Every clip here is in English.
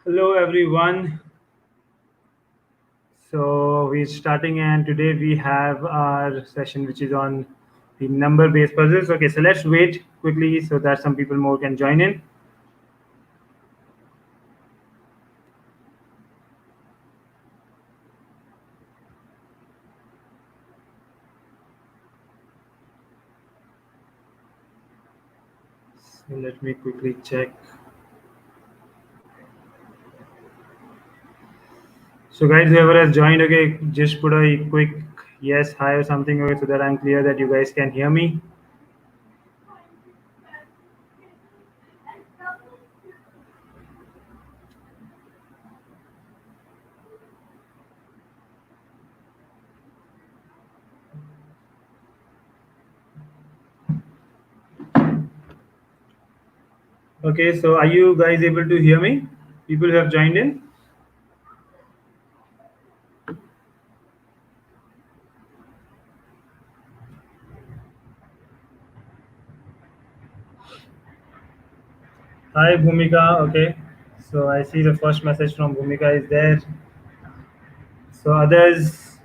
Hello everyone. So we're starting and today we have our session which is on the number based puzzles. Okay, so let's wait quickly so that some people more can join in. So let me quickly check. So guys, whoever has joined, okay, just put a quick yes, hi or something, okay, so that I'm clear that you guys can hear me. Okay, so are you guys able to hear me? People who have joined in? Hi Bhumika, okay. So I see the first message from Bhumika is there. So others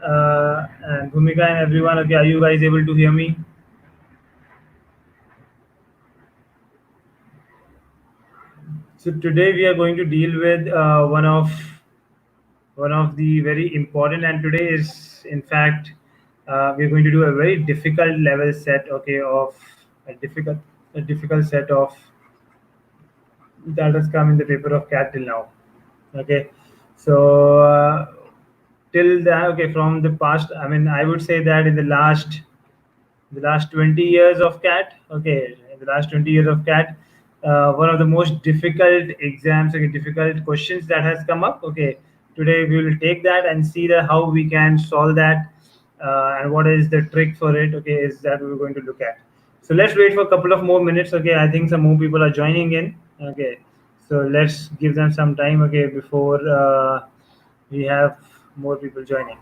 and Bhumika and everyone, okay, are you guys able to hear me? So today we are going to deal with one of the very important, and today is in fact we're going to do a very difficult level set, okay, of a difficult set of that has come in the paper of cat till now. Okay, so till that, okay, from the past, I mean, I would say that in the last 20 years of cat, okay, in the last 20 years of cat, one of the most difficult exams, okay, difficult questions that has come up, okay, today we will take that and see that how we can solve that, and what is the trick for it, okay, is that we're going to look at. So let's wait for a couple of more minutes, okay, I think some more people are joining in, okay, so let's give them some time, okay, before we have more people joining.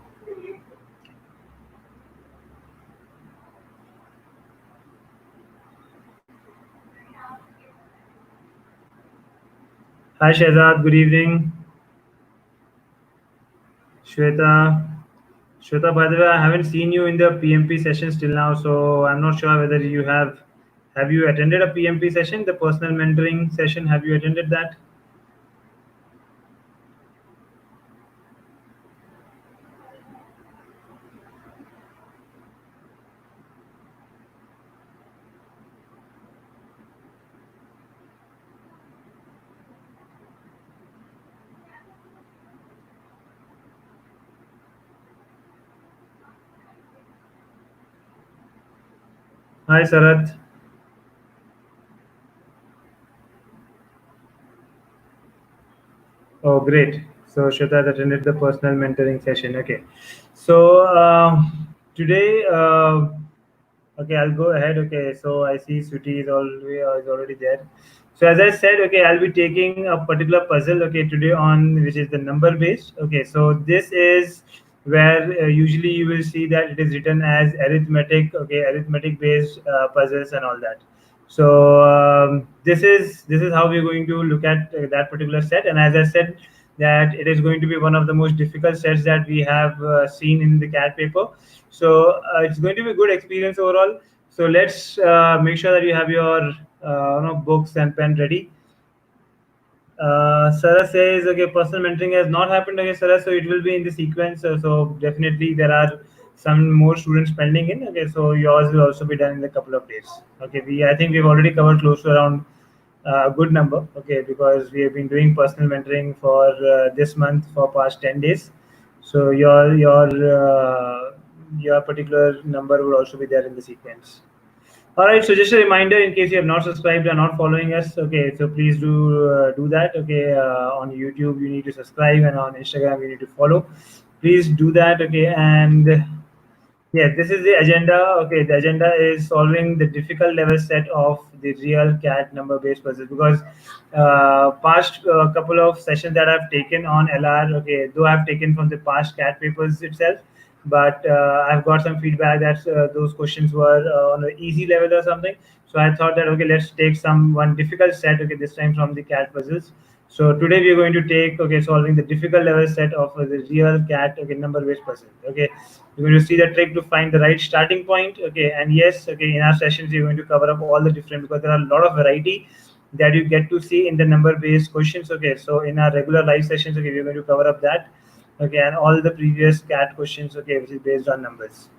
Hi Shehzad, good evening. Shweta. Shweta, by the way, I haven't seen you in the PMP sessions till now, so I'm not sure whether you have you attended a PMP session, the personal mentoring session. Have you attended that? Hi Sarath. Oh, great. So Shweta has attended the personal mentoring session. Okay. So today, okay, I'll go ahead. Okay, so I see Suti is already there. So as I said, okay, I'll be taking a particular puzzle. Okay, today on which is the number based. Okay, so this is where usually you will see that it is written as arithmetic. Okay, arithmetic based puzzles and all that. So this is how we're going to look at that particular set. And as I said, that it is going to be one of the most difficult sets that we have seen in the CAT paper. So it's going to be a good experience overall. So let's make sure that you have your books and pen ready. Sarah says, okay, personal mentoring has not happened. Okay, Sarah, so it will be in the sequence. So definitely there are some more students pending in. Okay, so yours will also be done in a couple of days. Okay, I think we've already covered close to around a good number. Okay, because we have been doing personal mentoring for this month for past 10 days. So your particular number will also be there in the sequence. All right. So just a reminder, in case you have not subscribed or not following us, okay. So please do that. Okay. On YouTube, you need to subscribe, and on Instagram, you need to follow. Please do that. Okay. And yeah, this is the agenda. Okay, the agenda is solving the difficult level set of the real cat number based puzzle because past couple of sessions that I've taken on LR, okay, though I've taken from the past cat papers itself, but I've got some feedback that those questions were on an easy level or something. So I thought that okay, let's take some one difficult set. Okay, this time from the cat puzzles. So today we are going to take okay solving the difficult level set of the real cat okay number based puzzle. Okay, we're going to see the trick to find the right starting point. Okay, and yes, okay, in our sessions we're going to cover up all the different because there are a lot of variety that you get to see in the number based questions. Okay, so in our regular live sessions, okay, we're going to cover up that. Okay, and all the previous cat questions. Okay, which is based on numbers.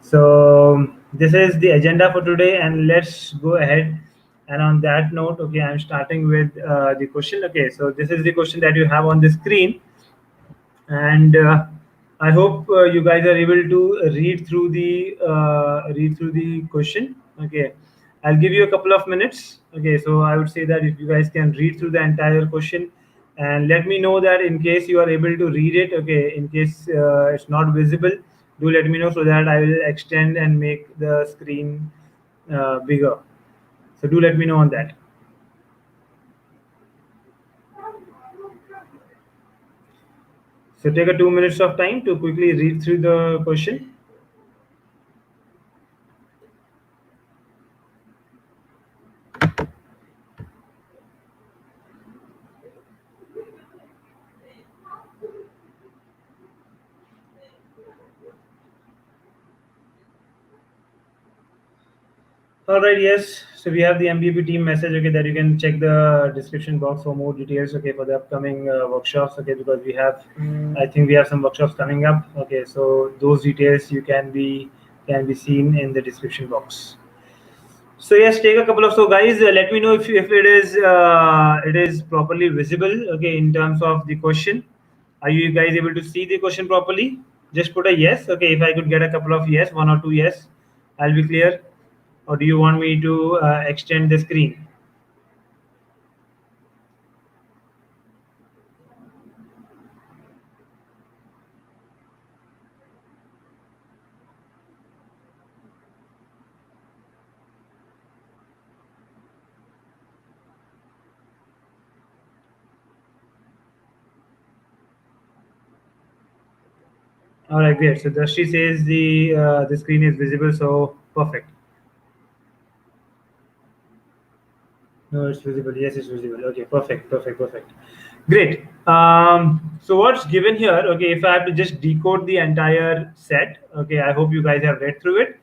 So this is the agenda for today, and let's go ahead. And on that note, okay, I'm starting with the question. Okay, so this is the question that you have on the screen, and I hope you guys are able to read through the question. Okay, I'll give you a couple of minutes. Okay, so I would say that if you guys can read through the entire question and let me know that in case you are able to read it. Okay, in case it's not visible, do let me know so that I will extend and make the screen bigger. So do let me know on that. So take a 2 minutes of time to quickly read through the question. All right, yes. So we have the MBAP team message, okay, that you can check the description box for more details, okay, for the upcoming workshops, okay, because we have, I think we have some workshops coming up, okay. So those details you can be seen in the description box. So yes, take a couple of so guys. Let me know if it is properly visible, okay, in terms of the question. Are you guys able to see the question properly? Just put a yes, okay. If I could get a couple of yes, one or two yes, I'll be clear. Or do you want me to extend the screen? All right, great. So Drashti says the screen is visible, so perfect. No, it's visible. Yes, it's visible. Okay, perfect, perfect, perfect. Great. So what's given here? Okay, if I have to just decode the entire set, okay, I hope you guys have read through it.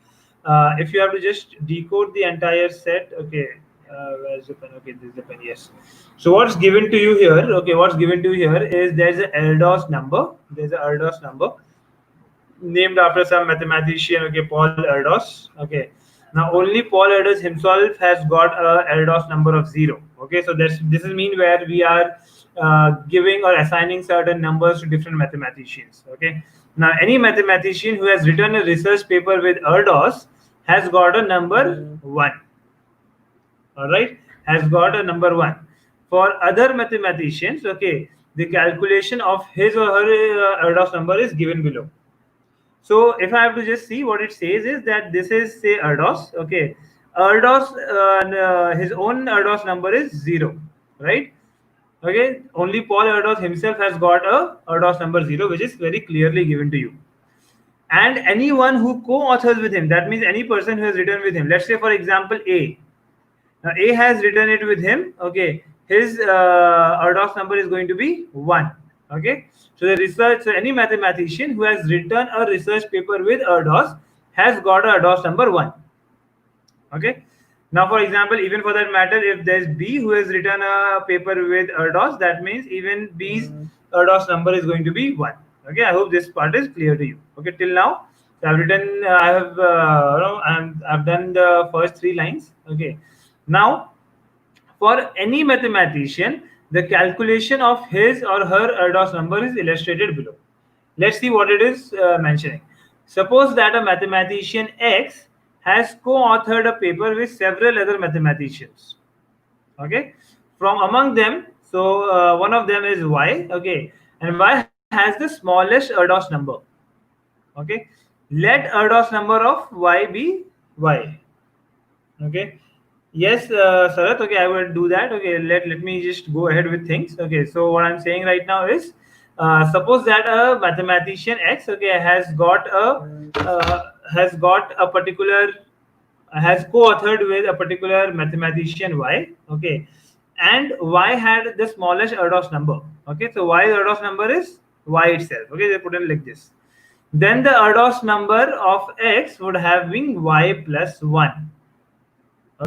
If you have to just decode the entire set, okay, where's the pen? Okay, this is the pen. Yes. So what's given to you here? Okay, what's given to you here is there's an LDOS number. There's an LDOS number named after some mathematician, okay, Paul Erdos. Okay. Now only Paul Erdos himself has got a Erdos number of 0. Okay, so this is mean where we are giving or assigning certain numbers to different mathematicians. Okay. Now any mathematician who has written a research paper with Erdos has got a number 1. All right, has got a number 1. For other mathematicians, okay, the calculation of his or her Erdos number is given below. So if I have to just see what it says is that this is say Erdos. Okay, Erdos, his own Erdos number is 0, right? Okay, only Paul Erdos himself has got a Erdos number 0, which is very clearly given to you. And anyone who co-authors with him, that means any person who has written with him. Let's say, for example, A. Now A has written it with him. Okay, his Erdos number is going to be 1. Okay, so the research, so any mathematician who has written a research paper with Erdos has got a Erdos number 1. Okay, now for example, even for that matter, if there's B who has written a paper with Erdos, that means even B's Erdos number is going to be 1. Okay, I hope this part is clear to you. Okay, till now I've written, I have I've done the first 3 lines. Okay, now for any mathematician, the calculation of his or her Erdos number is illustrated below. Let's see what it is mentioning. Suppose that a mathematician X has co-authored a paper with several other mathematicians. Okay, from among them, so one of them is Y. Okay, and Y has the smallest Erdos number. Okay, let Erdos number of Y be Y. Okay, yes, Sarath. Okay, I will do that. Okay, let me just go ahead with things. Okay, so what I'm saying right now is Suppose that a mathematician X, okay, has got a particular has co-authored with a particular mathematician Y, okay, and Y had the smallest Erdos number, okay. So Y's Erdos number is Y itself, okay. They put it like this. Then the Erdos number of X would have been Y plus 1,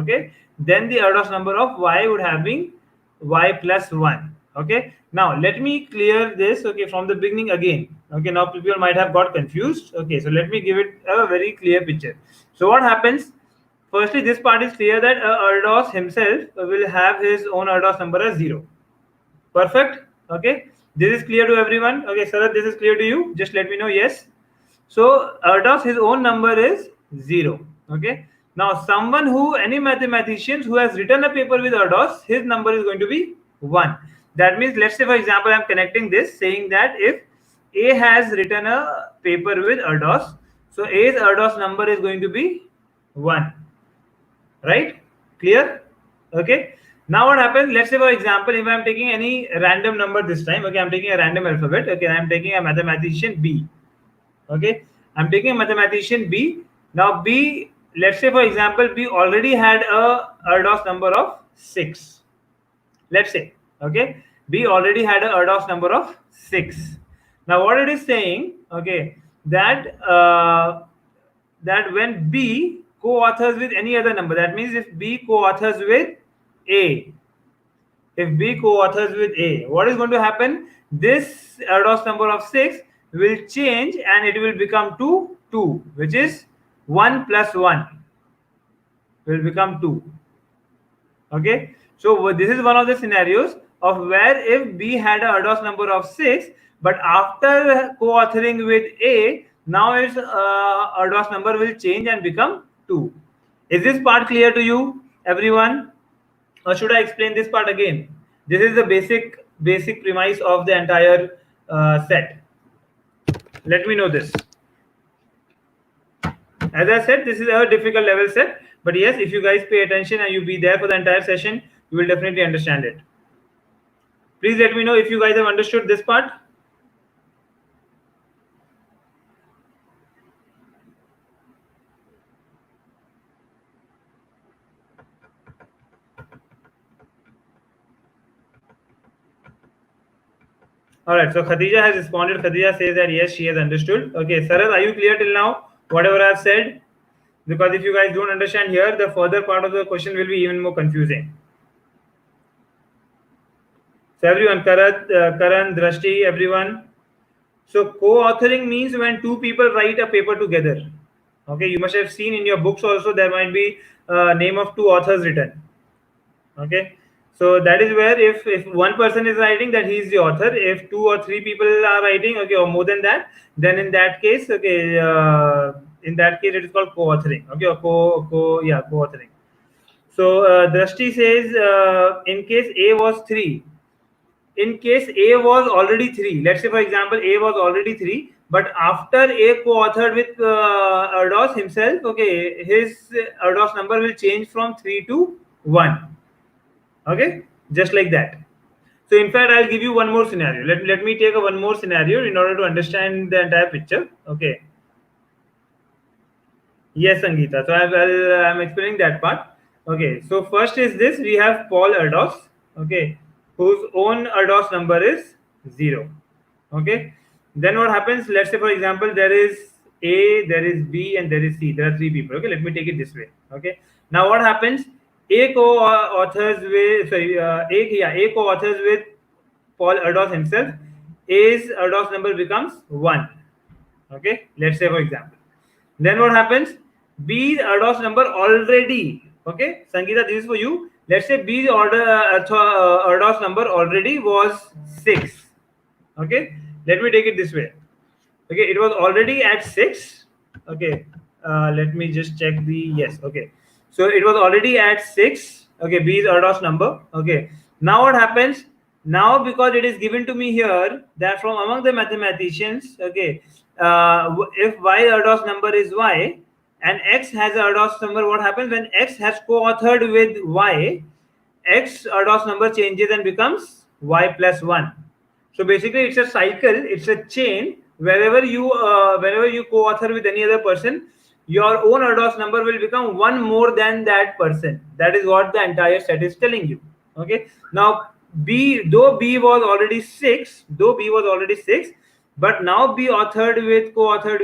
okay. Then the Erdos number of Y would have been Y plus 1, okay. Now let me clear this, okay, from the beginning again, okay. Now people might have got confused, okay. So let me give it a very clear picture. So what happens? Firstly, this part is clear that Erdos himself will have his own Erdos number as 0. Perfect. Okay. This is clear to everyone. Okay, Sarat, this is clear to you. Just let me know. Yes. So Erdos, his own number is 0. Okay. Now, any mathematician who has written a paper with Erdos, his number is going to be 1. That means, let's say, for example, I'm connecting this saying that if A has written a paper with Erdos, so A's Erdos number is going to be 1. Right? Clear? Okay. Now what happens? Let's say, for example, if I'm taking any random number this time, okay, I'm taking a random alphabet, okay, I'm taking a mathematician B. Okay, I'm taking a mathematician B. Now B, let's say, for example, B already had a Erdos number of 6. Let's say, okay, B already had a Erdos number of 6. Now what it is saying, okay, that that when B co-authors with any other number, that means if B co-authors with A, if B co-authors with A, what is going to happen? This Erdos number of 6 will change and it will become 2, which is 1 plus 1 will become 2. Okay, so this is one of the scenarios of where if B had a Erdos number of 6, but after co-authoring with A, now its Erdos number will change and become 2. Is this part clear to you, everyone? Or should I explain this part again? This is the basic premise of the entire set. Let me know this. As I said, this is a difficult level set, but yes, if you guys pay attention and you be there for the entire session, you will definitely understand it. Please let me know if you guys have understood this part. All right, so Khadija has responded. Khadija says that yes, she has understood. Okay, Sarat, are you clear till now? Whatever I've said? Because if you guys don't understand here, the further part of the question will be even more confusing. So everyone, Karan, Drashti, everyone. So co-authoring means when two people write a paper together. Okay, you must have seen in your books also there might be name of two authors written. Okay, so that is where if one person is writing, that he is the author. If 2 or 3 people are writing, okay, or more than that, then in that case, okay, it is called co-authoring. Okay, or co-authoring. So Drashti says in case A was 3. In case A was already 3, let's say for example A was already 3, but after A co-authored with Erdos himself, okay, his Erdos number will change from 3 to 1. Okay, just like that. So in fact, I'll give you one more scenario. Let me take one more scenario in order to understand the entire picture. Okay. Yes, Sangeeta. So I'm explaining that part. Okay. So first is this: we have Paul Erdos. Okay, whose own Erdos number is 0. Okay. Then what happens? Let's say, for example, there is A, there is B, and there is C. There are 3 people. Okay. Let me take it this way. Okay. Now what happens? A co-authors with A co-authors with Paul Erdos himself. A's Erdos number becomes 1. Okay. Let's say, for example. Then what happens? B's Erdos number already. Okay. Sangeeta, this is for you. Let's say B's Erdos number already was 6. Okay. Let me take it this way. Okay. It was already at 6. Okay. Let me just check the yes. Okay. So it was already at 6. Okay. B's Erdos number. Okay. Now what happens? Now because it is given to me here that from among the mathematicians, okay, if Y Erdos number is Y and X has a Erdos number, what happens when X has co-authored with Y? X Erdos number changes and becomes Y plus 1. So basically, it's a cycle, it's a chain. Wherever you co-author with any other person, your own ADOS number will become one more than that person. That is what the entire set is telling you. Okay. Now though B was already six, but now B co-authored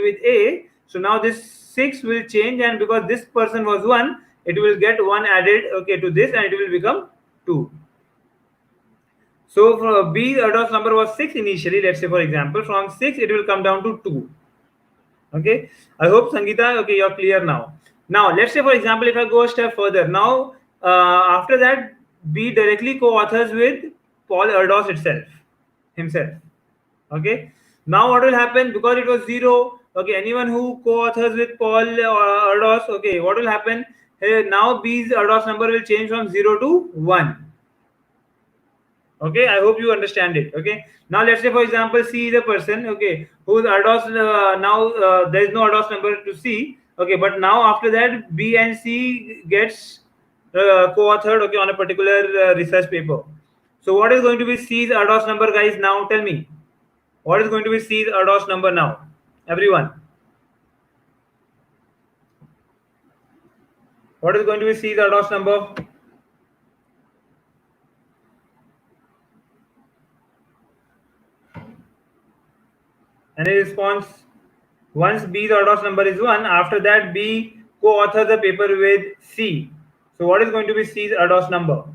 with A. So now this 6 will change, and because this person was 1, it will get 1 added, okay, to this, and it will become 2. So for B, the ADOS number was 6 initially. Let's say, for example, from 6 it will come down to 2. Okay. I hope, Sangeeta, okay, you're clear now. Now let's say, for example, if I go a step further, now after that, B directly co-authors with Paul Erdos himself. Okay. Now what will happen, because it was 0? Okay, anyone who co-authors with Paul Erdos, okay, what will happen? Now B's ADOS number will change from 0 to 1. Okay, I hope you understand it. Okay, now let's say, for example, C is a person, okay, whose ADOS now there is no ADOS number to C. Okay, but now after that, B and C gets co-authored, okay, on a particular research paper. So what is going to be C's ADOS number, guys? Now tell me, what is going to be C's ADOS number now? Everyone, what is going to be C's ADOS number? Any response? Once B's ADOS number is 1, after that B co-authors the paper with C. So what is going to be C's ADOS number?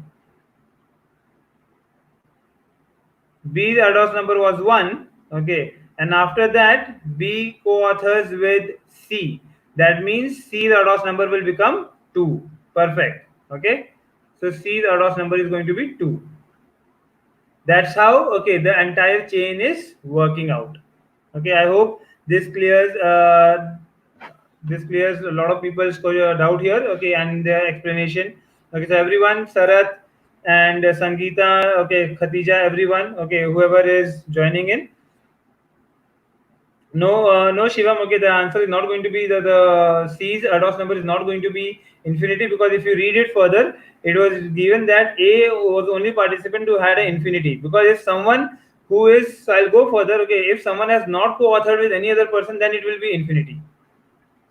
B's ADOS number was 1, okay, and after that B co-authors with C. That means C's ADOS number will become 2. Perfect. Okay. So C's ADOS number is going to be 2. That's how, okay, the entire chain is working out. Okay, I hope this clears a lot of people's doubt here. Okay, and their explanation. Okay, so everyone, Sarat and Sangeeta, okay, Khatija, everyone, okay, whoever is joining in. No, Shivam. Okay, the answer is not going to be the C's ADOS number is not going to be infinity, because if you read it further, it was given that A was the only participant who had an infinity. Because if someone who is, so I'll go further. Okay, if someone has not co-authored with any other person, then it will be infinity.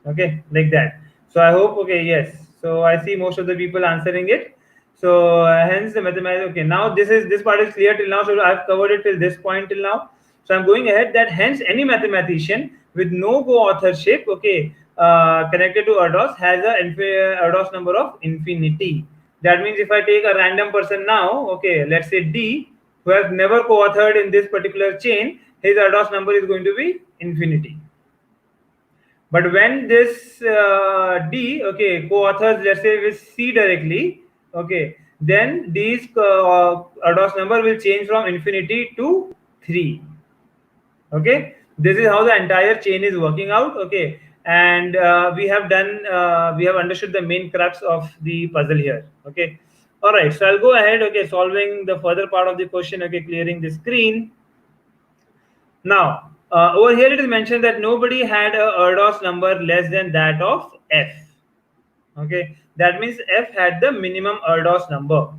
Okay, like that. So I hope, okay, yes. So I see most of the people answering it. So hence the mathematics. Okay, now this part is clear till now. So I've covered it till this point till now. So I'm going ahead that hence any mathematician with no co-authorship, okay, connected to ADOS has a ADOS number of infinity. That means if I take a random person now, okay, let's say D, who has never co-authored in this particular chain, his ADOS number is going to be infinity. But when this D, okay, co-authors, let's say with C directly, okay, then D's ADOS number will change from infinity to 3. Okay, this is how the entire chain is working out. Okay, and we have understood the main crux of the puzzle here. Okay, all right, so I'll go ahead, okay, solving the further part of the question. Okay, clearing the screen. Now over here it is mentioned that nobody had a ADOS number less than that of F. Okay, that means F had the minimum ADOS number.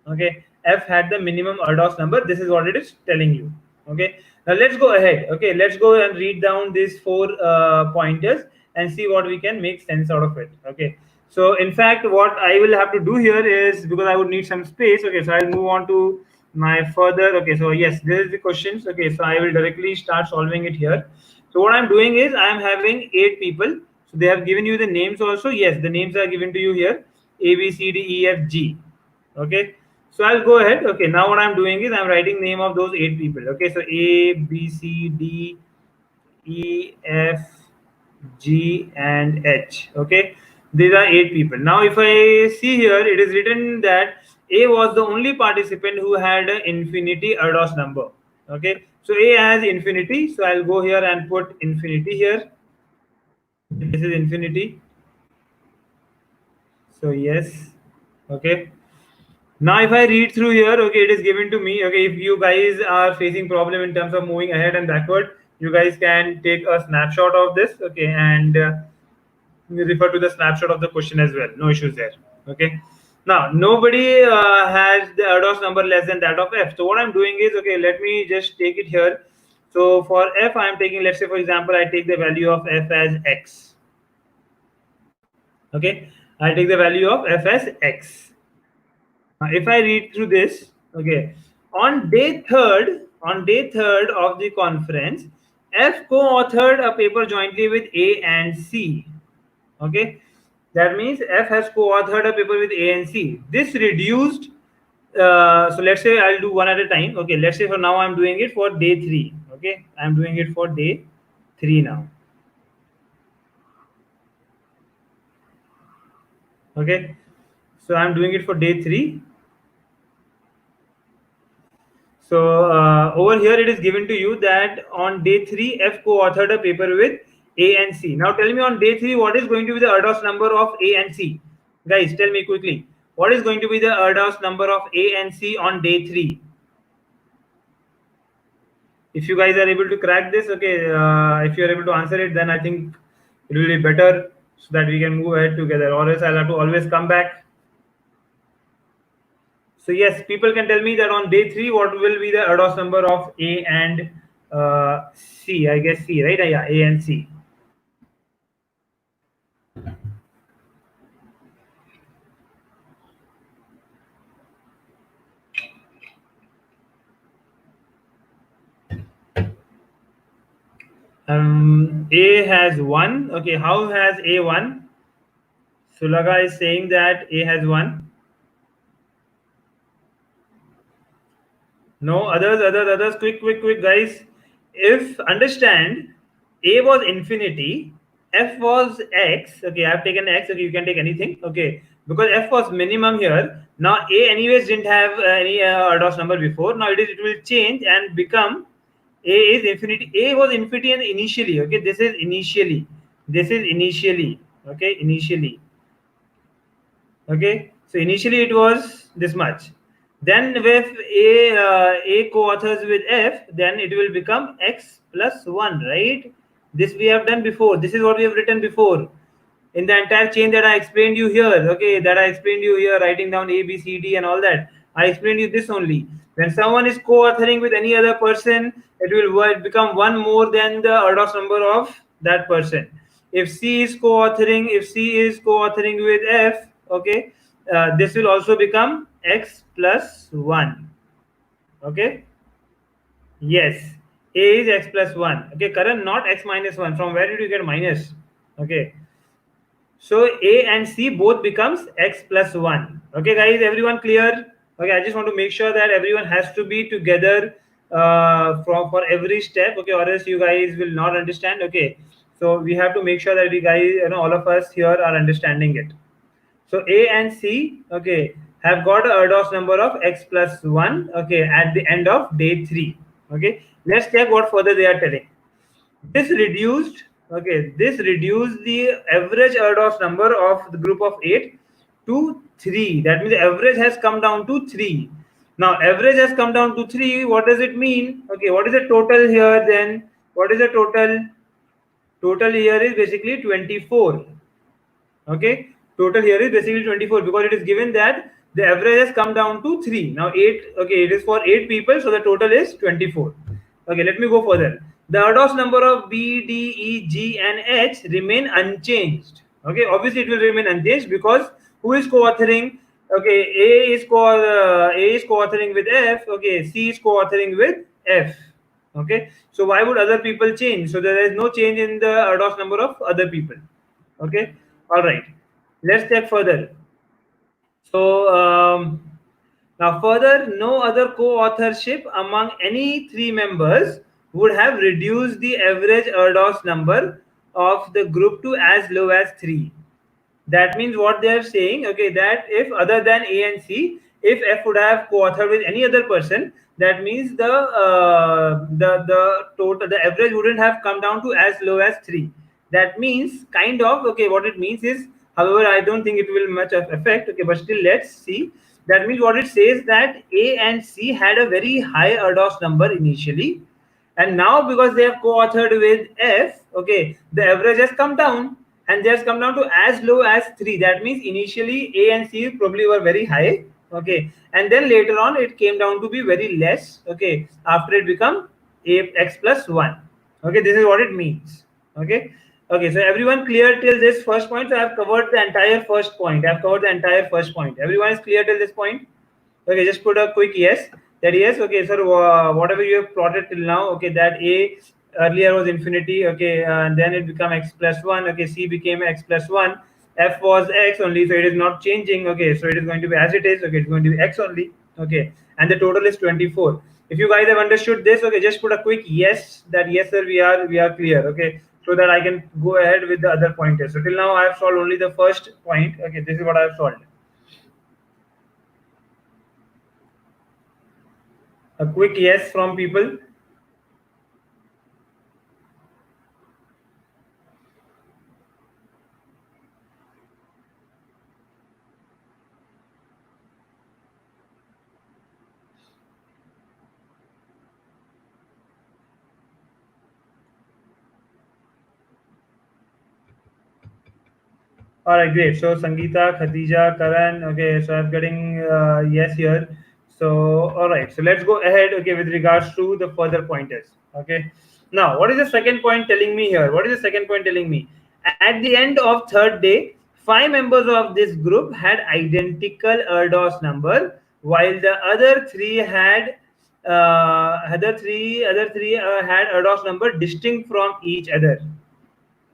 Okay, F had the minimum ADOS number. This is what it is telling you. Okay, now let's go ahead. Okay, let's go and read down these 4 pointers and see what we can make sense out of it. Okay, so in fact what I will have to do here is, because I would need some space, okay, so I'll move on to my further. Okay, so yes, this is the questions. Okay, so I will directly start solving it here. So what I'm doing is I'm having 8 people. So they have given you the names also. Yes, the names are given to you here: A, B, C, D, E, F, G. Okay, so I'll go ahead. Okay, now what I'm doing is I'm writing name of those 8 people. Okay, so A, B, C, D, E, F, G, and H. Okay, these are 8 people. Now if I see here, it is written that A was the only participant who had an infinity ADOS number. Okay, so A has infinity, so I'll go here and put infinity here. This is infinity. So yes, okay. Now if I read through here, okay, it is given to me. Okay, if you guys are facing problem in terms of moving ahead and backward, you guys can take a snapshot of this, okay, and refer to the snapshot of the question as well. No issues there. Okay. Now, nobody has the Erdos number less than that of f. So what I'm doing is, okay, let me just take it here. So for f, I'm taking, let's say, for example, I take the value of f as x. Okay, I take the value of f as x. If I read through this, okay, on day third of the conference, F co-authored a paper jointly with A and C. Okay, that means F has co-authored a paper with A and C. This reduced. So let's say I'll do one at a time. Okay, let's say for now I'm doing it for day 3. Okay, I'm doing it for day 3 now. Okay, so I'm doing it for day 3. So over here it is given to you that on day 3 F co-authored a paper with A and C. Now tell me on day 3 what is going to be the Erdos number of A and C? Guys, tell me quickly. What is going to be the Erdos number of A and C on day 3? If you guys are able to crack this, okay, if you are able to answer it, then I think it will be better so that we can move ahead together, or else I'll have to always come back. So yes, people can tell me that on day 3, what will be the Erdos number of A and C? I guess C, right? Yeah, A and C. A has 1. Okay, how has A 1? Sulaga is saying that A has 1. No, others, quick, guys. If understand, A was infinity, F was X. Okay, I've taken X. Okay, you can take anything. Okay, because F was minimum here. Now A anyways didn't have any Erdos number before. Now it will change and become A is infinity. A was infinity and initially. Okay, this is initially. This is initially. Okay, initially. Okay, so initially it was this much. Then if A co-authors with F, then it will become X plus 1, right? This we have done before. This is what we have written before in the entire chain that I explained you here. Okay, that I explained you here, writing down A, B, C, D, and all that. I explained you this only. When someone is co-authoring with any other person, it will become one more than the Erdos number of that person. If C is co-authoring with F, okay, this will also become X plus 1. Okay. Yes, A is X plus 1. Okay, Karan, not X minus 1. From where did you get minus? Okay. So A and C both becomes X plus 1. Okay, guys, everyone clear? Okay, I just want to make sure that everyone has to be together for every step. Okay, or else you guys will not understand. Okay, so we have to make sure that we guys, all of us here are understanding it. So A and C, okay, have got a Erdos number of X plus 1, okay, at the end of day 3. Okay, let's check what further they are telling. This reduced, okay, this reduced the average Erdos number of the group of 8 to 3. That means the average has come down to 3. Now, average has come down to 3. What does it mean? Okay, what is the total here then? What is the total? Total here is basically 24. Okay, total here is basically 24 because it is given that the average has come down to 3. Now 8, okay, it is for 8 people, so the total is 24. Okay, let me go further. The Erdos number of B, D, E, G, and H remain unchanged. Okay, obviously it will remain unchanged because who is co-authoring? Okay, A is co-authoring with F. Okay, C is co-authoring with F. Okay, so why would other people change? So there is no change in the Erdos number of other people. Okay, all right, let's check further. So now further, no other co-authorship among any 3 members would have reduced the average Erdos number of the group to as low as 3. That means what they are saying, okay, that if other than A and C, if F would have co-authored with any other person, that means the total, the average wouldn't have come down to as low as 3. That means kind of, okay, what it means is, however, I don't think it will much of effect. Okay, but still let's see. That means what it says that A and C had a very high Erdos number initially, and now because they have co-authored with F, okay, the average has come down. and they has come down to as low as 3. That means initially A and C probably were very high, okay, and then later on it came down to be very less, okay, after it become a x plus 1. Okay, this is what it means. Okay, okay, so everyone clear till this first point? So I have covered the entire first point. I have covered the entire first point. Everyone is clear till this point? Okay, just put a quick yes. That yes. Okay, sir. Whatever you have plotted till now. Okay, that A earlier was infinity. Okay, and then it became x plus one. Okay, C became x plus one. F was x only, so it is not changing. Okay, so it is going to be as it is. Okay, it's going to be x only. Okay, and the total is 24. If you guys have understood this, okay, just put a quick yes. That yes, sir. We are clear. Okay, so that I can go ahead with the other pointers. So till now I have solved only the first point. Okay, this is what I have solved. A quick yes from people. All right, great. So Sangeeta, Khadija, Karan. Okay, so I'm getting yes here. So all right, so let's go ahead. Okay, with regards to the further pointers. Okay. Now, what is the second point telling me here? What is the second point telling me? At the end of third day, five members of this group had identical ERDOS number, while the other three had ERDOS number distinct from each other.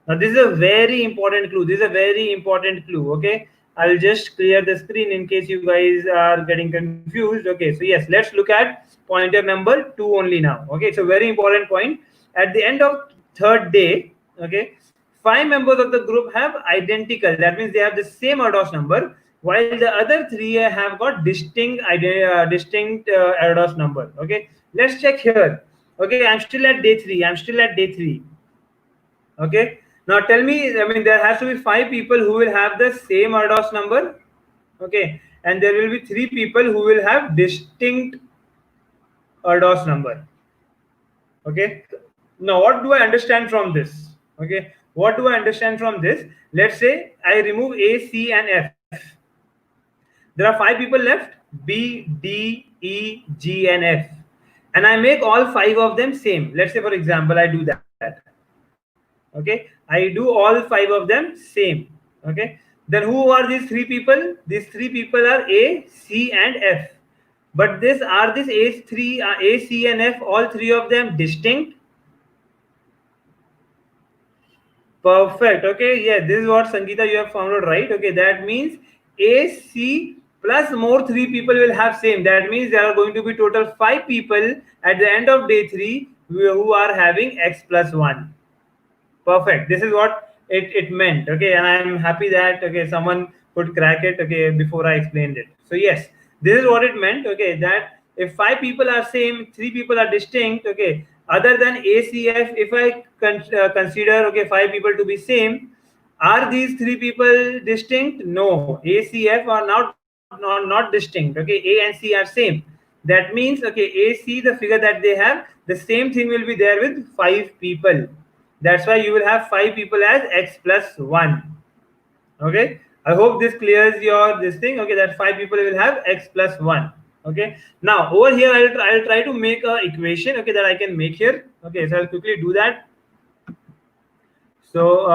Now, this is a very important clue. This is a very important clue. Okay, I'll just clear the screen in case you guys are getting confused. Okay, so yes, let's look at pointer number 2 only now. Okay, it's a very important point. At the end of third day, okay, five members of the group have identical. That means they have the same ERDOS number, while the other three have got distinct ERDOS number. Okay, let's check here. Okay, I'm still at day 3. I'm still at day 3. Okay. Now tell me, I mean, there has to be five people who will have the same RDOS number. Okay. And there will be three people who will have distinct RDOS number. Okay. Now, what do I understand from this? Okay. What do I understand from this? Let's say I remove A, C, and F. There are five people left: B, D, E, G, and F. And I make all five of them same. Let's say, for example, I do that. Okay, I do all five of them same. Okay, then who are these three people? These three people are A, C, and F. But this are this A, C, and F, all three of them distinct? Perfect. Okay, yeah, this is what Sangeeta you have found out, right? Okay, that means A, C plus more three people will have same. That means there are going to be total five people at the end of day 3 who are having x plus 1. Perfect. This is what it meant. Okay, and I'm happy that okay someone could crack it. Okay, before I explained it. So yes, this is what it meant. Okay, that if five people are same, three people are distinct. Okay, other than ACF, if I consider okay five people to be same, are these three people distinct? No, ACF are not distinct. Okay, A and C are same. That means okay AC, the figure that they have, the same thing will be there with five people. That's why you will have five people as x plus 1. Okay, I hope this clears your this thing. Okay, that five people will have x plus 1. Okay, now over here I'll try to make a equation. Okay, that I can make here. Okay, so I'll quickly do that. So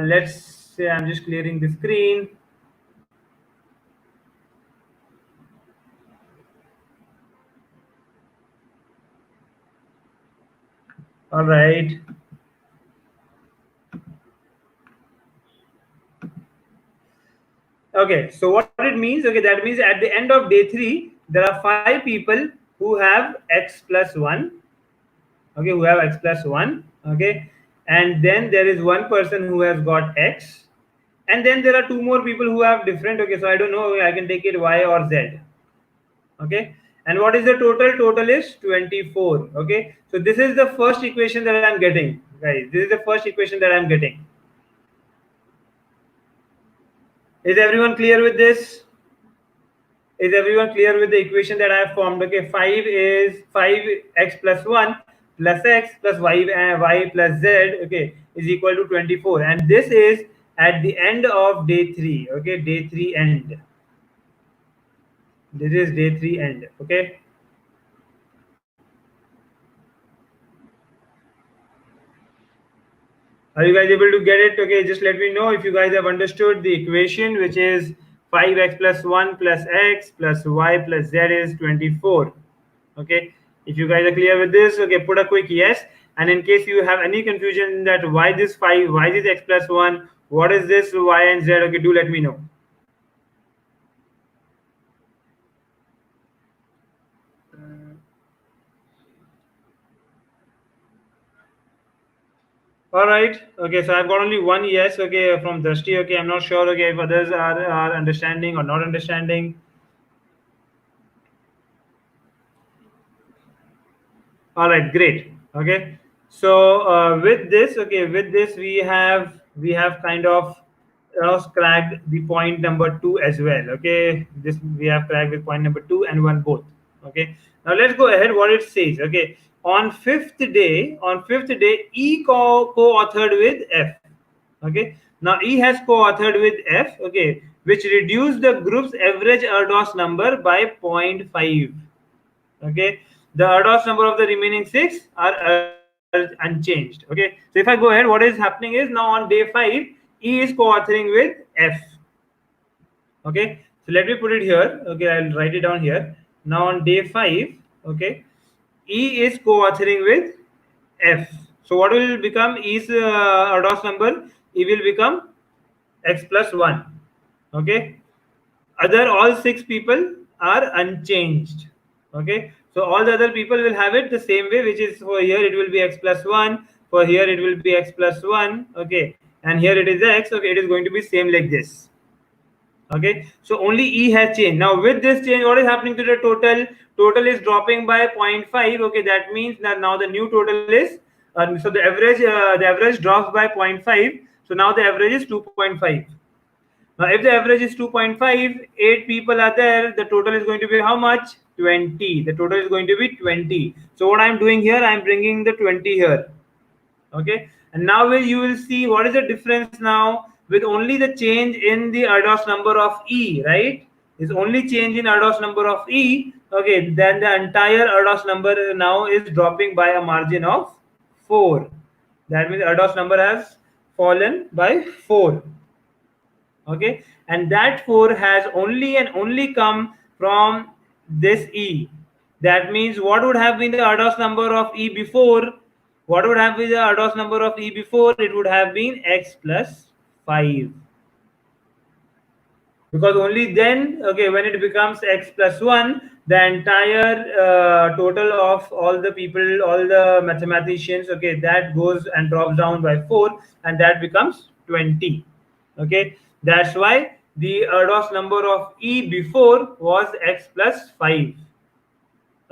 let's say I'm just clearing the screen. All right. Okay, so what it means? Okay, that means at the end of day 3, there are five people who have x plus 1. Okay, who have x plus 1. Okay, and then there is one person who has got x, and then there are two more people who have different. Okay, so I don't know, I can take it y or z. Okay, and what is the total? Total is 24. Okay, so this is the first equation that I'm getting, guys. This is the first equation that I'm getting. Is everyone clear with this? Is everyone clear with the equation that I have formed? Okay, 5 is 5x plus 1 plus x plus y plus z, okay, is equal to 24. And this is at the end of day 3. Okay, day 3 end. This is day 3 end. Okay. Are you guys able to get it? Okay, just let me know if you guys have understood the equation, which is 5x plus 1 plus x plus y plus z is 24. Okay, if you guys are clear with this, okay, put a quick yes. And in case you have any confusion that why this 5, why this x plus 1, what is this y and z, okay, do let me know. All right. Okay, so I've got only one yes. Okay, from Drashti. Okay, I'm not sure. Okay, if others are understanding or not understanding. All right, great. Okay, so with this, we have kind of cracked the point number 2 as well. Okay, this we have cracked with point number 2 and 1 both. Okay, now let's go ahead. What it says. Okay, on fifth day, E co-authored with F. Okay, now E has co-authored with F. Okay, which reduced the group's average RDOS number by zero point 0.5. Okay, the RDOS number of the remaining 6 are unchanged. Okay, so if I go ahead, what is happening is now on day 5, E is co-authoring with F. Okay, so let me put it here. Okay, I'll write it down here. Now on day 5, okay, E is co-authoring with F. So what will become E's RDOS number? E will become x plus 1. Okay, other all 6 people are unchanged. Okay, so all the other people will have it the same way, which is for here it will be x plus 1, for here it will be x plus 1. Okay, and here it is x. Okay, it is going to be same like this. Okay, so only E has changed. Now with this change, what is happening to the total is dropping by 0.5. Okay, that means that now the new total is so the average drops by 0.5. So now the average is 2.5. Now, if the average is 2.5, 8 people are there, the total is going to be how much? 20. The total is going to be 20. So what I'm doing here, I'm bringing the 20 here. Okay. And now you will see what is the difference now with only the change in the RDOS number of E, right? Is only change in RDOS number of E. Okay. Then the entire RDOS number now is dropping by a margin of 4. That means RDOS number has fallen by 4. Okay, and that 4 has only and only come from this E. That means what would have been the RDOS number of E before? What would have been the RDOS number of E before? It would have been x plus 5. Because only then, okay, when it becomes x plus 1, the entire total of all the people, all the mathematicians, okay, that goes and drops down by 4, and that becomes 20. Okay, that's why the RDOS number of E before was x plus 5.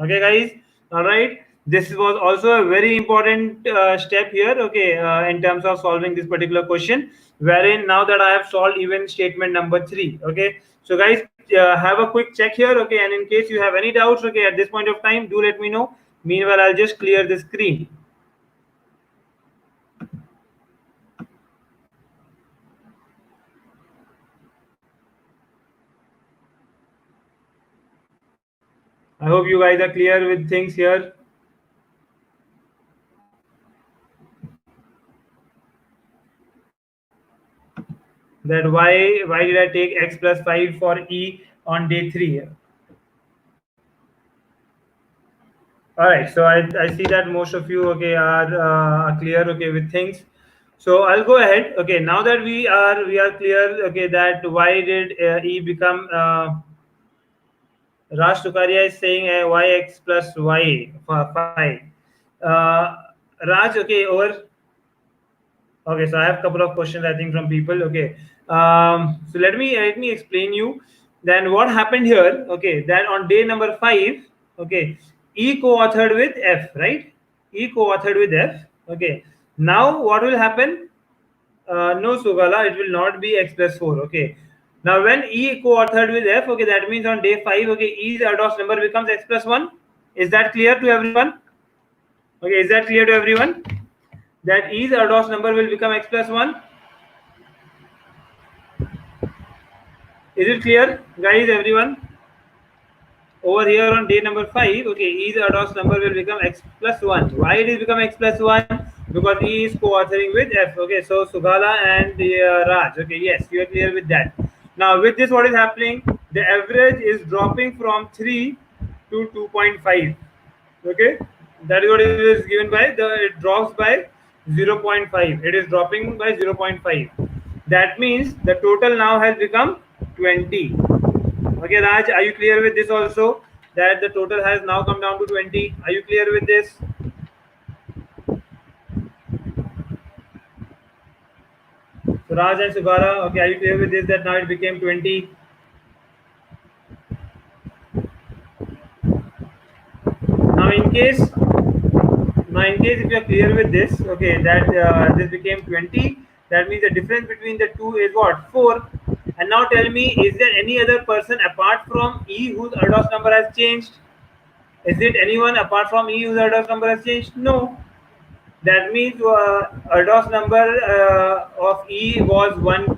Okay, guys. All right, this was also a very important step here. Okay, in terms of solving this particular question, wherein now that I have solved even statement number 3. Okay, so guys, have a quick check here. Okay, and in case you have any doubts, okay, at this point of time, do let me know. Meanwhile, I'll just clear the screen. I hope you guys are clear with things here. That why did I take x plus 5 for E on day 3? All right, so I see that most of you okay are clear okay with things. So I'll go ahead. Okay, now that we are clear. Okay, that why did E become Raj Tukaria is saying yx plus y for 5. Uh, Raj, okay, over. Okay, so I have a couple of questions I think from people. Okay, so let me explain you. Then what happened here? Okay, that on day number 5, okay, E co-authored with F, right? E co-authored with F. Okay, now what will happen? No, Sugala, it will not be x plus 4. Okay, now when E co-authored with F, okay, that means on day 5, okay, E's RDOS number becomes x plus 1. Is that clear to everyone? Okay, is that clear to everyone? That E's RDOS number will become x plus 1. Is it clear, guys, everyone? Over here on day number 5, okay, E's Erdos number will become x plus 1. Why it is become x plus 1? Because E is co-authoring with F. Okay, so Sugala and Raj. Okay, yes, you are clear with that. Now, with this, what is happening? The average is dropping from 3 to 2.5. Okay, that is what it is given by. It drops by 0.5. It is dropping by 0.5. That means the total now has become 20. Okay, Raj, are you clear with this also? That the total has now come down to 20. Are you clear with this? So Raj and Sugara, okay, are you clear with this? That now it became 20. Now, in case if you are clear with this, okay, that this became 20. That means the difference between the two is what? 4. And now tell me, is there any other person apart from E whose Erdos number has changed? Is it anyone apart from E whose Erdos number has changed? No. That means Erdos number of E was 1,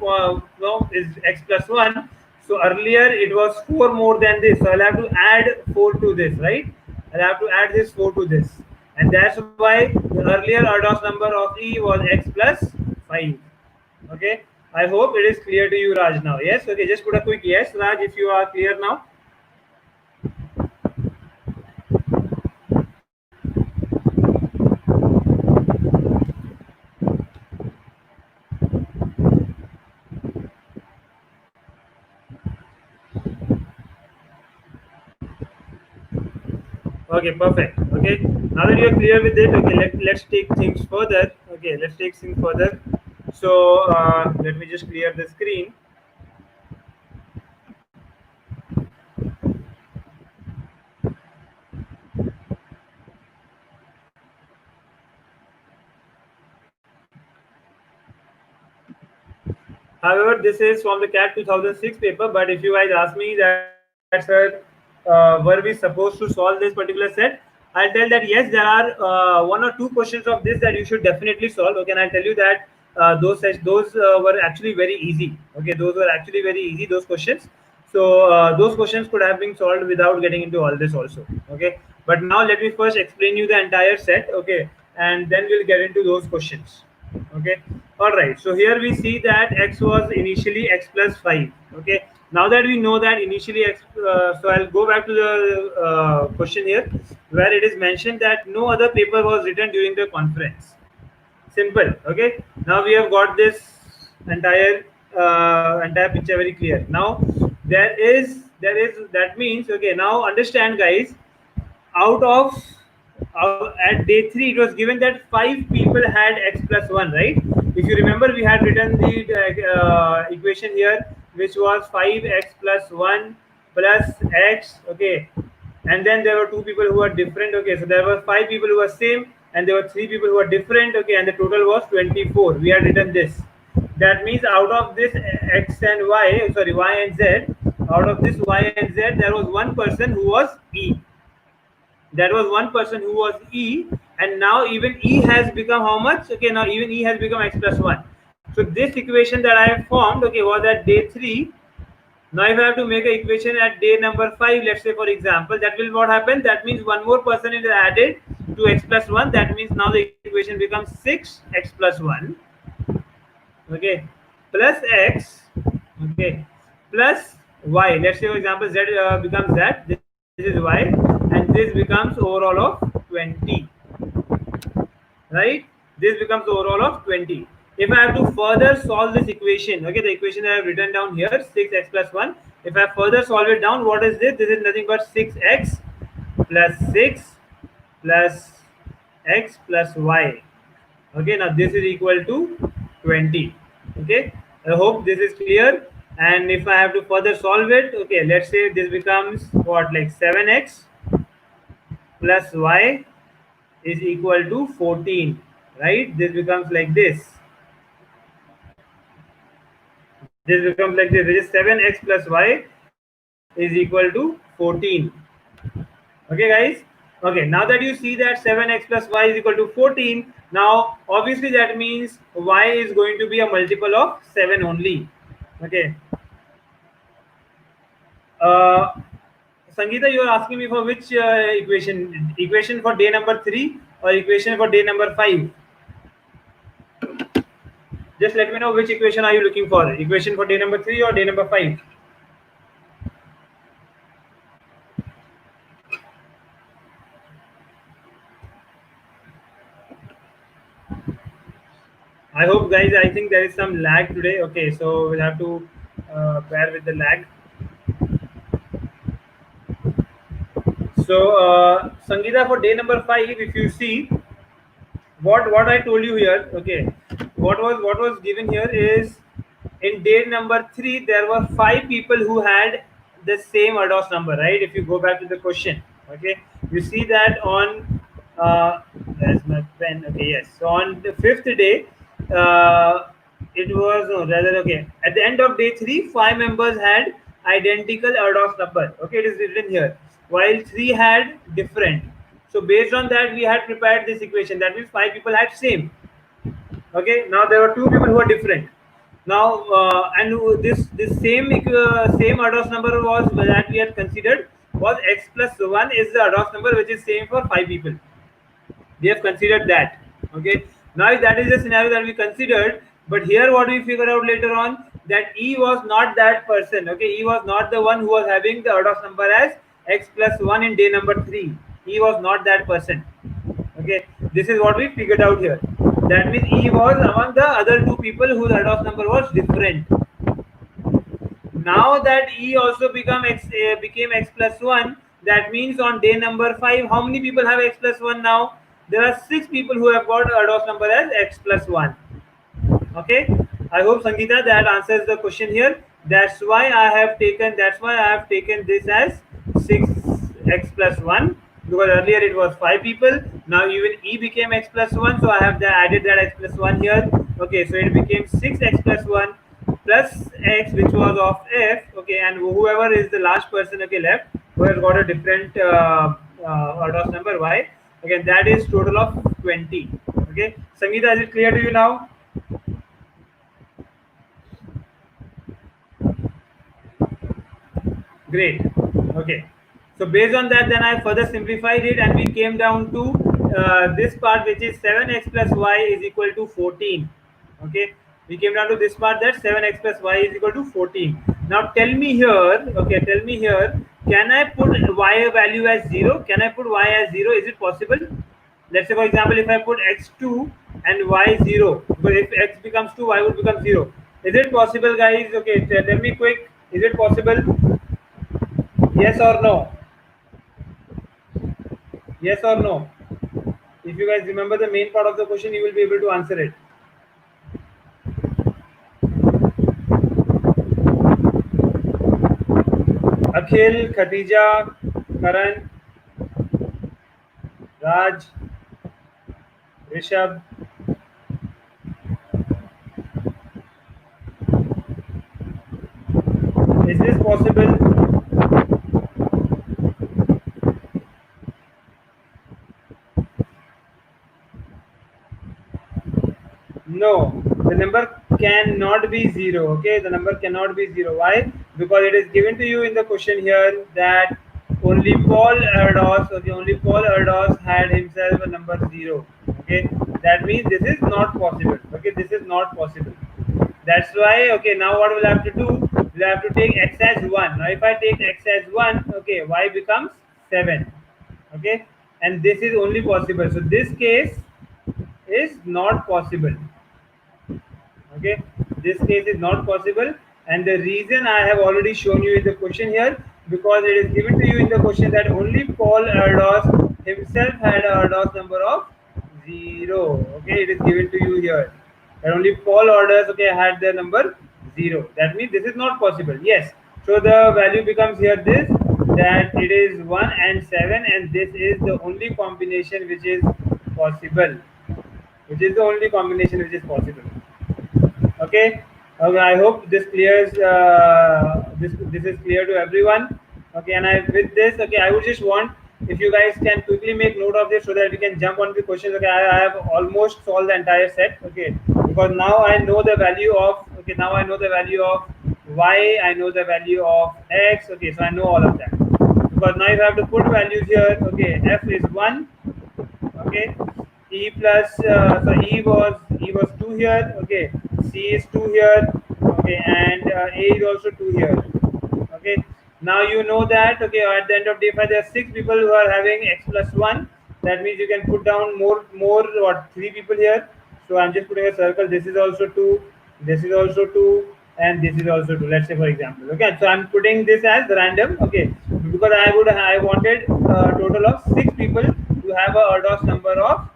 no, is x plus 1. So earlier it was 4 more than this. So I'll have to add 4 to this, right? I'll have to add this 4 to this. And that's why the earlier Erdos number of E was x plus 5. Okay. I hope it is clear to you, Raj, now. Yes? Okay, just put a quick yes, Raj, if you are clear now. Okay, perfect. Okay, now that you're clear with it, okay, let's take things further. Okay, let's take things further. So let me just clear the screen. However, this is from the CAT 2006 paper. But if you guys ask me that, sir, were we supposed to solve this particular set? I'll tell that yes, there are 1 or 2 questions of this that you should definitely solve. Okay, and I'll tell you that those were actually very easy. Okay, those were actually very easy. Those questions. So those questions could have been solved without getting into all this also. Okay, but now let me first explain you the entire set. Okay, and then we'll get into those questions. Okay, all right, so here we see that x was initially x plus 5. Okay, now that we know that initially x, so I'll go back to the question here where it is mentioned that no other paper was written during the conference. Simple. Okay, now we have got this entire entire picture very clear. Now there is that means, okay, now understand, guys, out of at day 3 it was given that 5 people had x plus 1, right? If you remember, we had written the equation here, which was 5x plus 1 plus x. Okay, and then there were 2 people who were different. Okay, so there were 5 people who were same and there were 3 people who were different. Okay, and the total was 24. We had written this. That means out of this x and y, sorry, y and z, out of this y and z, there was one person who was E. That was one person who was E, and now even E has become how much? Okay, now even E has become x plus 1. So this equation that I have formed, okay, was at day 3. Now if I have to make an equation at day number 5, let's say for example, that will what happen? That means one more person is added to x plus 1. That means now the equation becomes 6x plus 1. Okay, plus x. Okay, plus y. Let's say for example, z becomes z. This is y, and this becomes overall of 20. Right? This becomes overall of 20. If I have to further solve this equation, okay, the equation that I have written down here, 6x plus 1. If I further solve it down, what is this? This is nothing but 6x plus 6 plus x plus y. Okay, now this is equal to 20. Okay, I hope this is clear. And if I have to further solve it, okay, let's say this becomes what, like 7x plus y is equal to 14, right? This becomes like this. This becomes like this, which is 7x plus y is equal to 14. Okay, guys. Okay, now that you see that 7x plus y is equal to 14, now obviously that means y is going to be a multiple of 7 only. Okay, Uh, Sangeeta, you are asking me for which equation? Equation for day number 3 or equation for day number 5? Just let me know which equation are you looking for. Equation for day number 3 or day number 5? I hope, guys, I think there is some lag today. Okay, so we'll have to bear with the lag. So, Sangeeta, for day number 5, if you see, what I told you here, okay, what was given here is in day number 3 there were 5 people who had the same ADOS number, right? If you go back to the question, okay, you see that on there's my pen. Okay, yes. So on the 5th day, it was no, rather okay. At the end of day 3, 5 members had identical ADOS number. Okay, it is written here, while 3 had different. So based on that, we had prepared this equation. That means 5 people had same. Okay. Now there were 2 people who are different. Now and this same ADOS number was that we had considered was x plus 1 is the ADOS number which is same for 5 people. We have considered that. Okay. Now that is the scenario that we considered. But here what we figure out later on, that E was not that person. Okay. E was not the one who was having the ADOS number as x plus 1 in day number 3. E was not that person. Okay, this is what we figured out here. That means E was among the other 2 people whose ADOS number was different. Now that E also became x plus 1, that means on day number 5, how many people have x plus 1 now? There are 6 people who have got ADOS number as x plus 1. Okay, I hope, Sangeeta, that answers the question here. That's why I have taken this as 6x plus 1, because earlier it was 5 people. Now even E became x plus 1, so I have added that x plus 1 here. Okay, so it became 6x plus 1 plus x, which was of f. Okay, and whoever is the last person, okay, left, who has got a different ADOS number y, again that is total of 20. Okay, Sangeeta, is it clear to you now? Great. Okay. So based on that, then I further simplified it, and we came down to this part, which is 7x plus y is equal to 14. Okay. We came down to this part, that 7x plus y is equal to 14. Now tell me here. Okay. Tell me here. Can I put y value as 0? Can I put y as 0? Is it possible? Let's say, for example, if I put x2 and y 0, because if x becomes 2, y would become 0. Is it possible, guys? Okay. Tell me quick. Is it possible? Yes or no? Yes or no? If you guys remember the main part of the question, you will be able to answer it. Akhil, Khatija, Karan, Raj, Rishabh. Is this possible? No, the number cannot be 0. Okay, the number cannot be 0. Why? Because it is given to you in the question here that only Paul Erdos, okay, only Paul Erdos had himself a number 0. Okay, that means this is not possible. Okay, this is not possible. That's why, okay, now what we'll have to do, we'll have to take x as 1. Now if I take x as 1, okay, y becomes 7. Okay, and this is only possible. So this case is not possible. Okay, this case is not possible, and the reason I have already shown you in the question here, because it is given to you in the question that only Paul Erdos himself had a Erdos number of 0. Okay, it is given to you here that only Paul Erdos, okay, had the number 0. That means this is not possible. Yes, so the value becomes here this, that it is 1 and 7, and this is the only combination which is possible. Which is the only combination which is possible. Okay. Okay, I hope this clears. This is clear to everyone. Okay, and with this, okay, I would just want if you guys can quickly make note of this so that we can jump on the questions. Okay, I have almost solved the entire set. Okay, because now I know the value of y, I know the value of x. Okay, so I know all of that. Because now if I have to put values here, okay, f is 1, okay, e plus so e was 2 here, okay, c is 2 here, okay, and a is also 2 here, okay. Now you know that, okay, at the end of day 5 there are 6 people who are having x plus 1. That means you can put down more what, 3 people here. So I'm just putting a circle. This is also 2, this is also 2, and this is also 2, let's say, for example. Okay, so I'm putting this as random, okay, because I wanted a total of 6 people to have a Erdos number of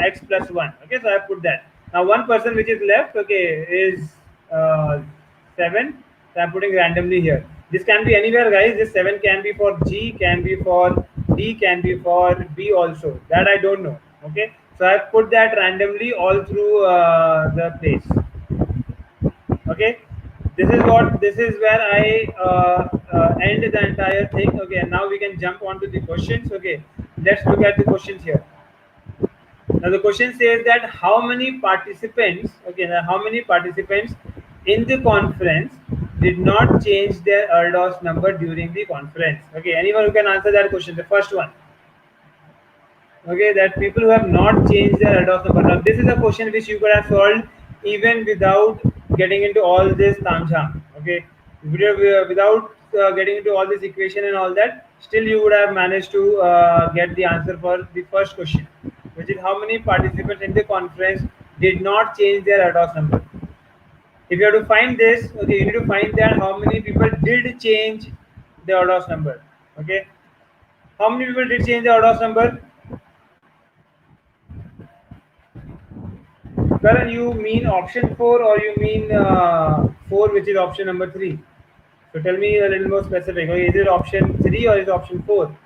x plus 1. Okay, so I put that. Now one person which is left, okay, is 7. So I'm putting randomly here. This can be anywhere, guys. This 7 can be for G, can be for D, can be for B also. That I don't know. Okay, so I put that randomly all through the place. Okay, this is where I end the entire thing. Okay, and now we can jump on to the questions. Okay, let's look at the questions here. Now the question says that how many participants, okay, now how many participants in the conference did not change their ERDOS number during the conference? Okay, anyone who can answer that question? The first one. Okay, that people who have not changed their ERDOS number. Now this is a question which you could have solved even without getting into all this tamjham. Okay, without getting into all this equation and all that, still you would have managed to get the answer for the first question, which is how many participants in the conference did not change their ADOS number. If you have to find this, okay, you need to find that how many people did change the ADOS number. Okay, how many people did change the ADOS number? Karan, you mean option 4 or you mean 4, which is option number 3? So tell me a little more specific. Okay, is it option 3 or is it option 4?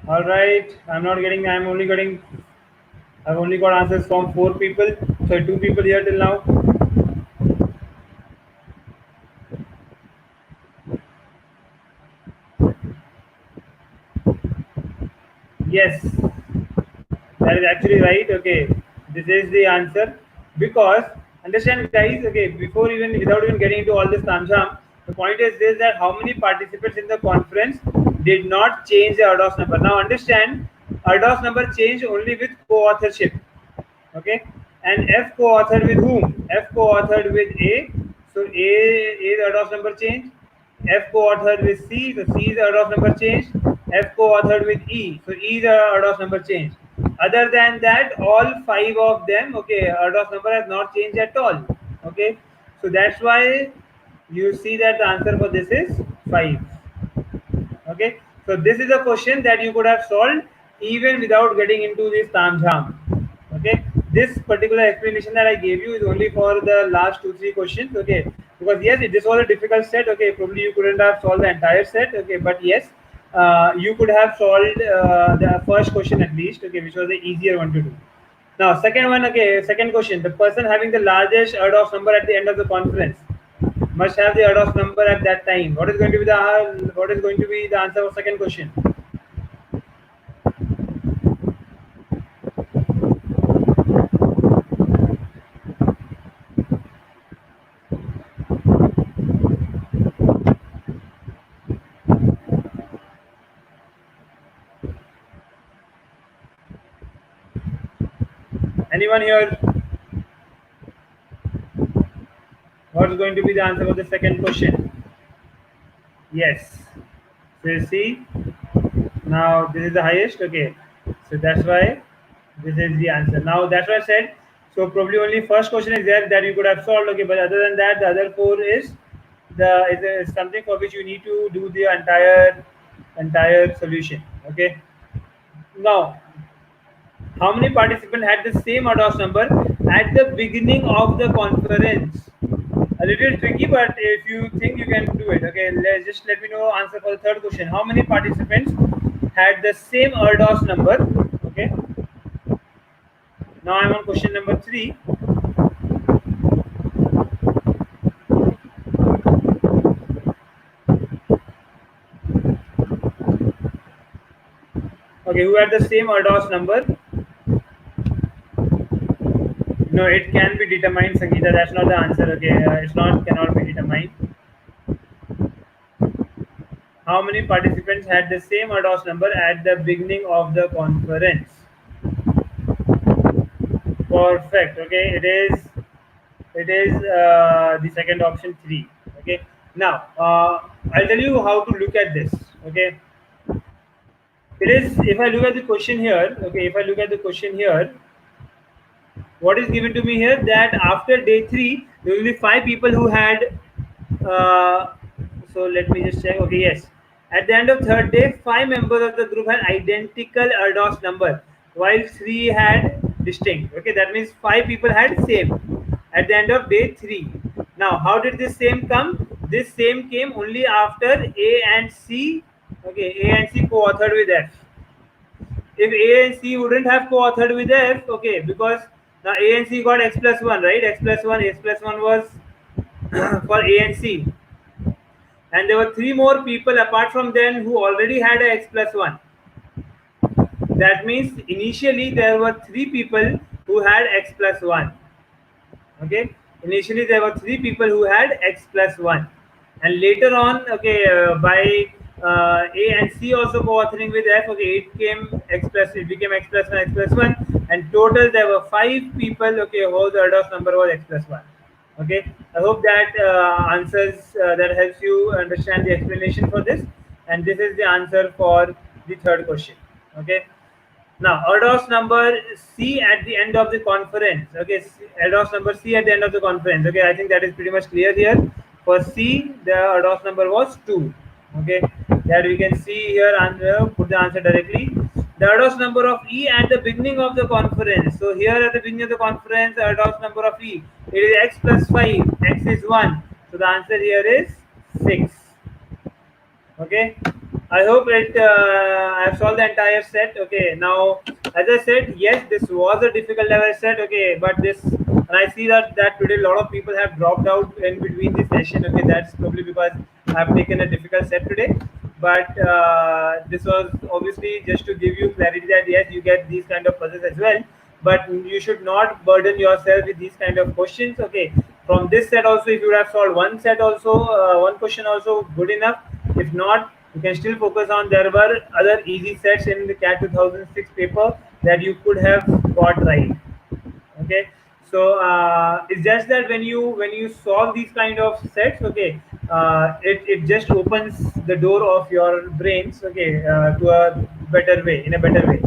All right, I've only got answers from 4 people. So 2 people here till now. Yes, that is actually right. Okay, this is the answer. Because understand, guys. Okay, before even without even getting into all this tamjam, the point is this: that how many participants in the conference did not change the ADOS number. Now understand, ADOS number changed only with co-authorship. Okay, and F co-authored with whom? F co-authored with A. So A's ADOS number changed. F co-authored with C. So C's ADOS number changed. F co-authored with E. So E's ADOS number changed. Other than that, all 5 of them, okay, ADOS number has not changed at all. Okay, so that's why you see that the answer for this is 5. Okay, so this is a question that you could have solved even without getting into this tamjham. Okay, this particular explanation that I gave you is only for the last 2-3 questions. Okay, because yes, this was a difficult set. Okay, probably you couldn't have solved the entire set. Okay, but yes, you could have solved the first question at least. Okay, which was the easier one to do. Now, second one. Okay, second question: the person having the largest ERDOS number at the end of the conference must have the ADOS number at that time. What is going to be the answer for second question? Anyone here? What is going to be the answer for the second question? Yes. So you see, now this is the highest. Okay, so that's why this is the answer. Now that's why I said. So probably only first question is there that you could have solved. Okay, but other than that, the other 4 is something for which you need to do the entire solution. Okay. Now, how many participants had the same ADOS number at the beginning of the conference? A little tricky, but if you think you can do it, okay, just let me know answer for the third question. How many participants had the same ERDOS number? Okay. Now I'm on question number 3. Okay, who had the same Erdos number? No, it can be determined, Sangeeta. That's not the answer. Okay, it's not cannot be determined. How many participants had the same Erdos number at the beginning of the conference? Perfect. Okay, it is the second option three. Okay. Now I'll tell you how to look at this. Okay. It is if I look at the question here. Okay. If I look at the question here, what is given to me here that after day three there will be five people who had uh, so let me just check. Okay, yes, at the end of third day five members of the group had identical erdos number while three had distinct. Okay, that means five people had same at the end of day three. Now how did this same come? This same came only after A and C. Okay, A and C co-authored with F. If A and C wouldn't have co-authored with F, okay, because now A and C got X plus 1, right? X plus 1 was for A and C. And there were three more people apart from them who already had a X plus 1. That means initially there were three people who had X plus 1. Okay, initially there were three people who had X plus 1, and later on, okay, by A and C also co-authoring with F, okay, it became X plus 1, X plus 1, and total there were five people, okay, whose Erdos number was X plus 1. Okay, I hope that that helps you understand the explanation for this, and this is the answer for the third question. Okay, now, Erdos number C at the end of the conference. Okay, Erdos number C at the end of the conference. Okay, I think that is pretty much clear here. For C, the Erdos number was 2. Okay, that we can see here and put the answer directly. The Erdos number of E at the beginning of the conference. So, here at the beginning of the conference, Erdos number of E, it is x plus 5, x is 1. So, the answer here is 6. Okay, I hope it I have solved the entire set. Okay, now as I said, yes, this was a difficult level set. Okay, but this, and I see that today a lot of people have dropped out in between the session. Okay, that's probably because I've taken a difficult set today. But this was obviously just to give you clarity that yes, you get these kind of puzzles as well, but you should not burden yourself with these kind of questions. Okay, from this set also, if you would have solved one set also, one question also, good enough. If not, you can still focus on there were other easy sets in the CAT 2006 paper that you could have got right. Okay, so it's just that when you solve these kind of sets, okay, it just opens the door of your brains, okay, to a better way, in a better way.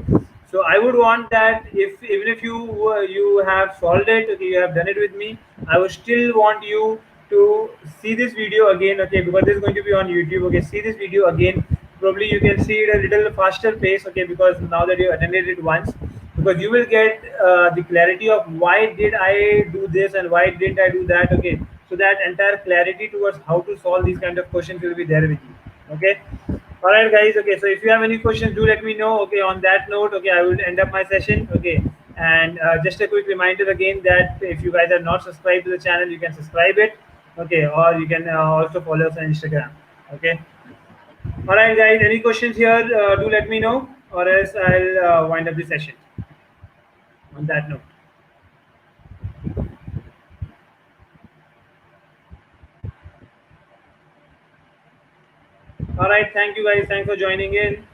So I would want that if even if you have solved it, okay, you have done it with me, I would still want you to see this video again, okay, because this is going to be on YouTube. Okay, see this video again. Probably you can see it a little faster pace, okay, because now that you attended it once, because you will get the clarity of why did I do this and why didn't I do that. Okay, so that entire clarity towards how to solve these kind of questions will be there with you. Okay, all right, guys. Okay, so if you have any questions, do let me know. Okay, on that note, okay, I will end up my session. Okay, and just a quick reminder again that if you guys are not subscribed to the channel, you can subscribe it. Okay, or you can also follow us on Instagram. Okay, all right, guys. Any questions here? Do let me know, or else I'll wind up the session. On that note. All right, thank you guys. Thanks for joining in.